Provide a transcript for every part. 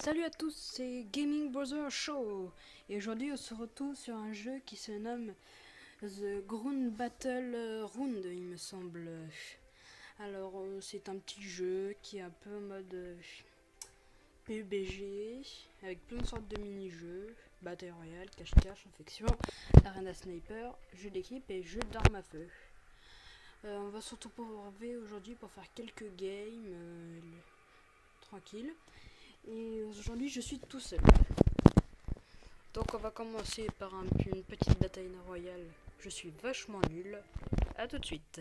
Salut à tous, c'est Gaming Brother Show et aujourd'hui on se retrouve sur un jeu qui se nomme The Ground Battle Round, il me semble. Alors c'est un petit jeu qui est un peu en mode PUBG avec plein de sortes de mini-jeux, Battle Royale, cache-cache, infection, arena sniper, jeu d'équipe et jeu d'armes à feu. On va surtout retrouver aujourd'hui pour faire quelques games tranquilles. Et aujourd'hui je suis tout seul. Donc on va commencer par une petite bataille royale. Je suis vachement nul. A tout de suite.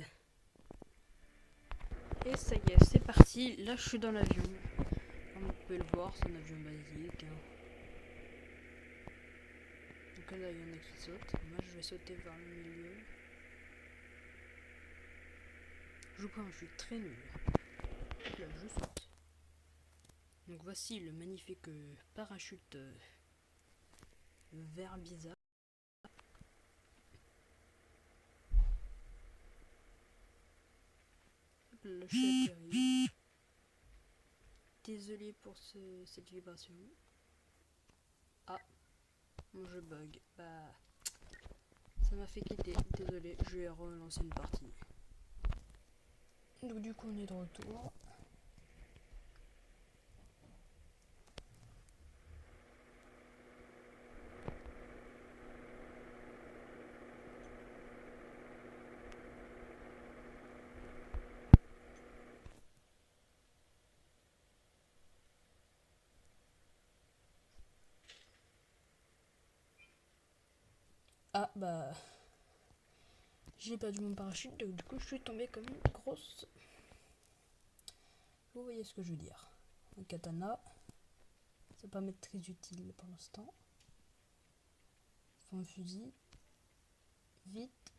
Et ça y est, c'est parti. Là je suis dans l'avion. Comme vous pouvez le voir, c'est un avion basique. Donc là il y en a qui sautent. Moi je vais sauter vers le milieu. Je crois que je suis très nul. Là je saute. Donc voici le magnifique parachute vert bizarre. Le chef atterri. Désolé pour cette vibration. Ah, mon jeu bug. Bah, ça m'a fait quitter. Désolé, je vais relancer une partie. Donc du coup, on est de retour. Ah bah, j'ai perdu mon parachute, donc du coup, je suis tombé comme une grosse. Vous voyez ce que je veux dire. Un katana, ça va pas m'être très utile pour l'instant. Faut un fusil. Vite.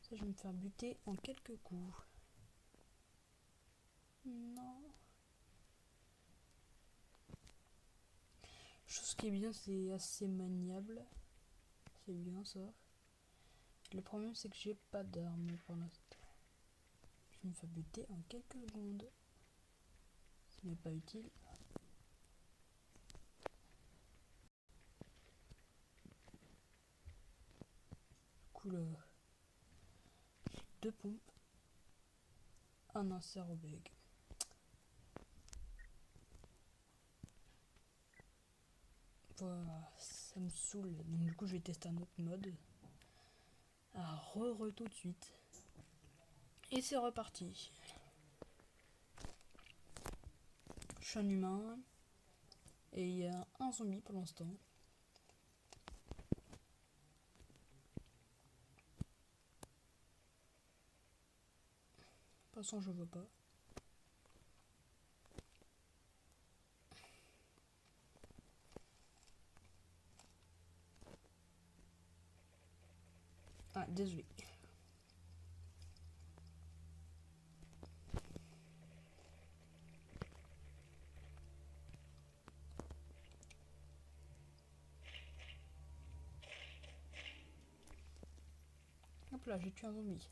Ça, je vais me faire buter en quelques coups. Non. Chose qui est bien, c'est assez maniable. C'est bien ça. Le problème, c'est que j'ai pas d'armes pour l'instant. Je vais me faire buter en quelques secondes. Ce n'est pas utile. Couleur. Deux pompes. Un insert au bag. Voilà, ça me saoule. Donc du coup, je vais tester un autre mode. Ah, tout de suite. Et c'est reparti. Je suis un humain. Et il y a un zombie pour l'instant. De toute façon, je vois pas. Ah, désolé. Hop là, j'ai tué un zombie.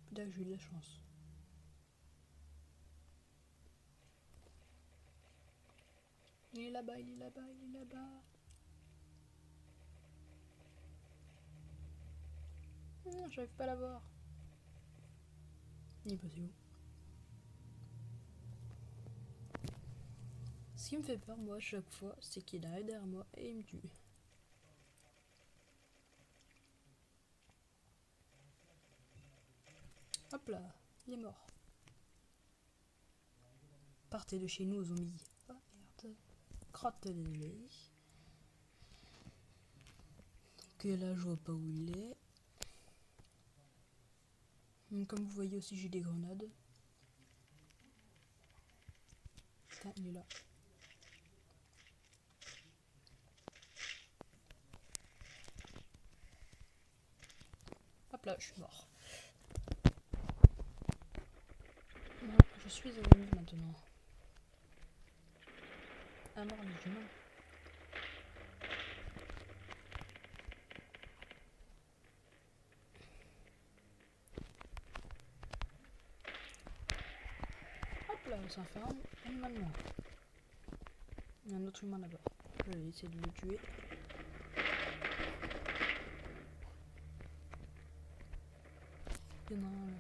Putain, j'ai eu de la chance. Il est là-bas, il est là-bas, il est là-bas. J'arrive pas à l'avoir. Il est passé où? Ce qui me fait peur, moi, à chaque fois, c'est qu'il arrive derrière moi et il me tue. Hop là, il est mort. Partez de chez nous, zombies. Ah merde. Crotte les nez. Donc là, je vois pas où il est. Comme vous voyez aussi, j'ai des grenades. Putain, il est là. Hop là, je suis mort. Non, je suis ennemi maintenant. À mort les humains. Oula, ça fait un humain de moins. Il y a un autre humain là-bas. Je vais essayer de le tuer. Il y en a un là.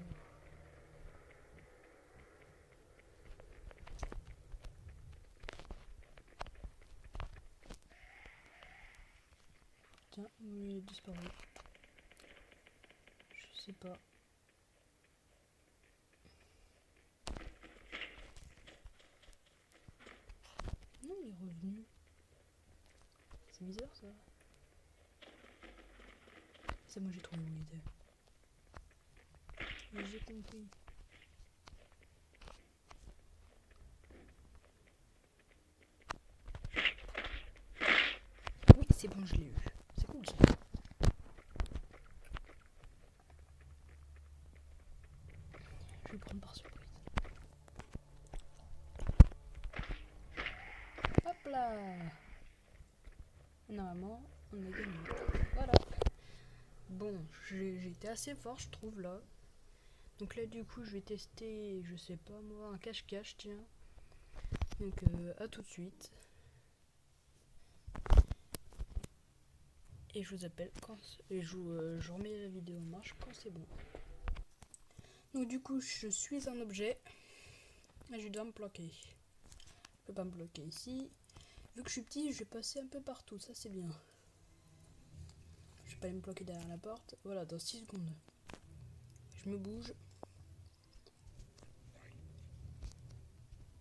Tiens, il est disparu. Je sais pas. Non, il est revenu. C'est bizarre ça. C'est moi j'ai trouvé où il était. Mais j'ai compris. Oui, c'est bon, je l'ai eu. C'est cool ça. Je vais le prendre par surprise. Hop là. Normalement, on a gagné. Voilà. Bon, j'ai été assez fort, je trouve, là. Donc là, du coup, je vais tester, je sais pas moi, un cache-cache, tiens. Donc, à tout de suite. Et je vous appelle quand... Et je remets la vidéo en marche quand c'est bon. Donc du coup, je suis un objet. Et je dois me planquer. Je peux pas me bloquer ici. Vu que je suis petit, je vais passer un peu partout, ça c'est bien. Je vais pas aller me planquer derrière la porte. Voilà, dans 6 secondes. Je me bouge.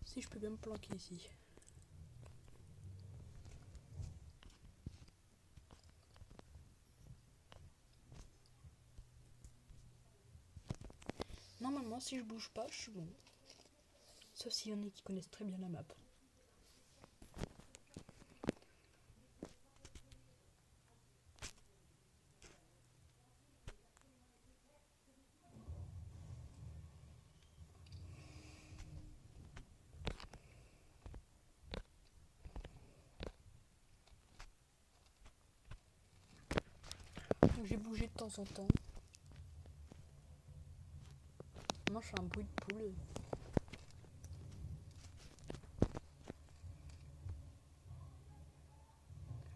Si je peux bien me planquer ici. Normalement, si je bouge pas, je suis bon. Sauf s'il y en a qui connaissent très bien la map. Donc j'ai bougé de temps en temps. Moi je fais un bruit de poule.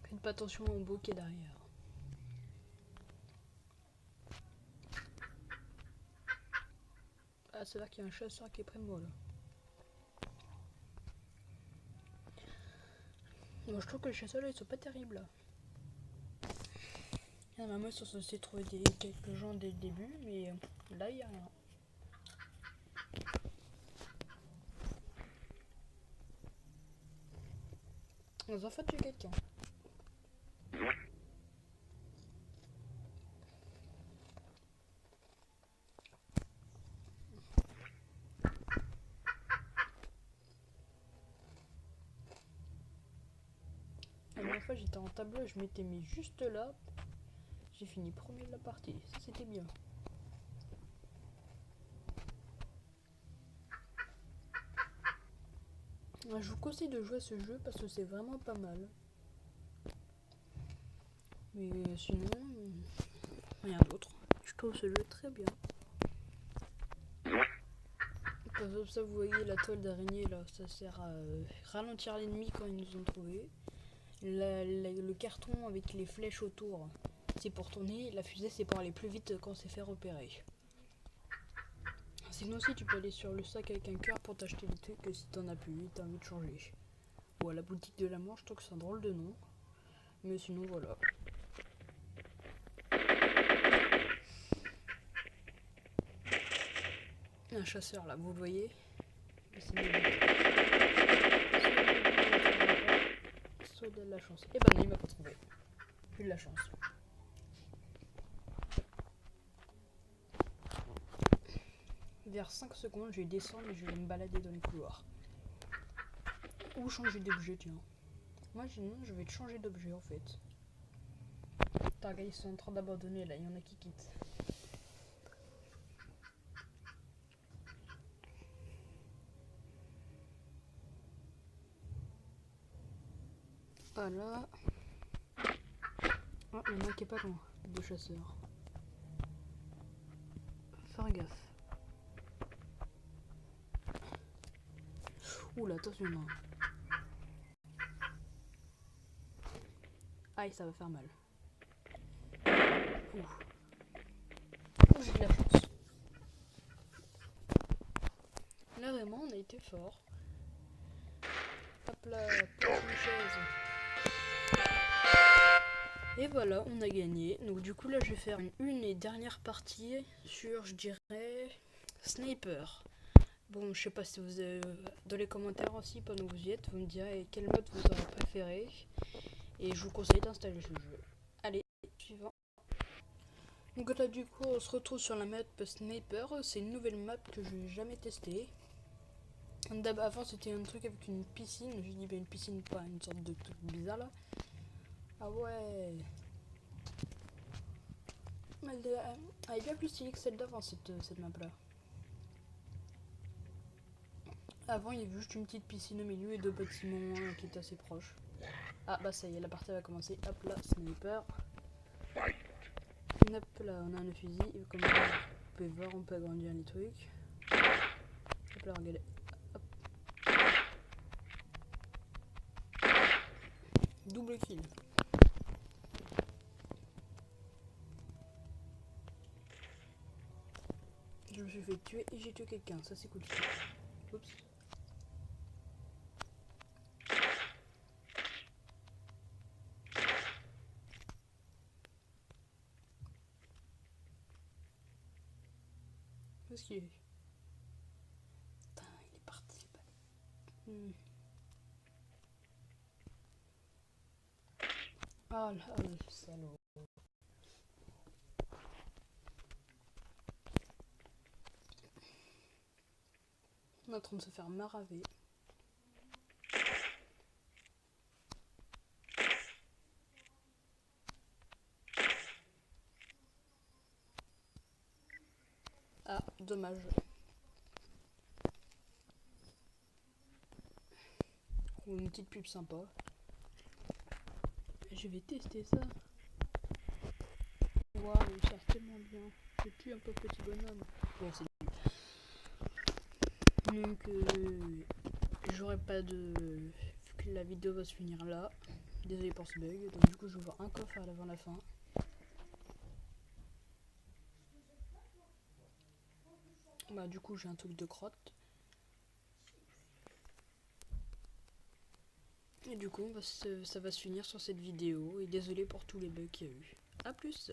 Faites pas attention au beau qui est derrière. Ah, c'est là qu'il y a un chasseur qui est près de moi là. Moi je trouve que les chasseurs là ils sont pas terribles là. Normalement ils sont censés trouver quelques gens dès le début, mais là il y a rien. Ils ont fait tuer quelqu'un. La dernière fois j'étais en tableau et je m'étais mis juste là. J'ai fini premier de la partie, ça c'était bien. Je vous conseille de jouer à ce jeu parce que c'est vraiment pas mal. Mais sinon, rien d'autre. Je trouve ce jeu très bien. Comme ça, vous voyez la toile d'araignée là, ça sert à ralentir l'ennemi quand ils nous ont trouvé. Le carton avec les flèches autour, c'est pour tourner. La fusée, c'est pour aller plus vite quand on s'est fait repérer. Sinon aussi, tu peux aller sur le sac avec un cœur pour t'acheter des trucs si t'en as plus et t'as envie de changer. Ou à la boutique de la Manche, je trouve que c'est un drôle de nom. Mais sinon, voilà. Un chasseur là, vous le voyez. Soit de la chance. Et ben non, il m'a pas trouvé. Plus de la chance. Vers 5 secondes, je vais descendre et je vais me balader dans les couloirs. Ou changer d'objet, tiens. Moi, je vais te changer d'objet en fait. Putain, gars, ils sont en train d'abandonner là, il y en a qui quittent. Voilà. Ah, il y en a qui est pas loin, deux chasseurs. Faire gaffe. Oula, attention, non. Aïe, ça va faire mal. Ouh. J'ai de la chance. Là, vraiment, on a été fort. Hop là, place une chaise. Et voilà, on a gagné. Donc du coup, là, je vais faire une et dernière partie sur, je dirais, Sniper. Bon, je sais pas si vous avez dans les commentaires aussi, pendant que vous y êtes, vous me direz quel mode vous aurez préféré. Et je vous conseille d'installer ce jeu. Allez, suivant. Donc là, du coup, on se retrouve sur la map Sniper. C'est une nouvelle map que je n'ai jamais testée. Avant, c'était un truc avec une piscine. J'ai dit, bah, une piscine, pas une sorte de truc bizarre là. Ah ouais. Elle est bien plus stylée que celle d'avant, cette map là. Avant, il y avait juste une petite piscine au milieu et deux bâtiments qui étaient assez proches. Ah bah ça y est, la partie va commencer. Hop là, sniper. Hop là, on a un fusil. Et comme vous pouvez voir, on peut agrandir les trucs. Hop là, regardez. Hop. Double kill. Je me suis fait tuer et j'ai tué quelqu'un. Ça c'est cool. Oups. Où est-ce qu'il est? Putain, il est parti. Ah là, le salaud. On est en train de se faire maraver. Ah, dommage. Une petite pub sympa. Je vais tester ça. Waouh, ça sert tellement bien. Je tue un peu petit bonhomme. Bon, c'est donc j'aurai pas de... Vu que la vidéo va se finir là. Désolé pour ce bug. Donc du coup je vais voir un coffre avant la fin. Bah du coup j'ai un truc de crotte. Et du coup ça va se finir sur cette vidéo. Et désolé pour tous les bugs qu'il y a eu. A plus.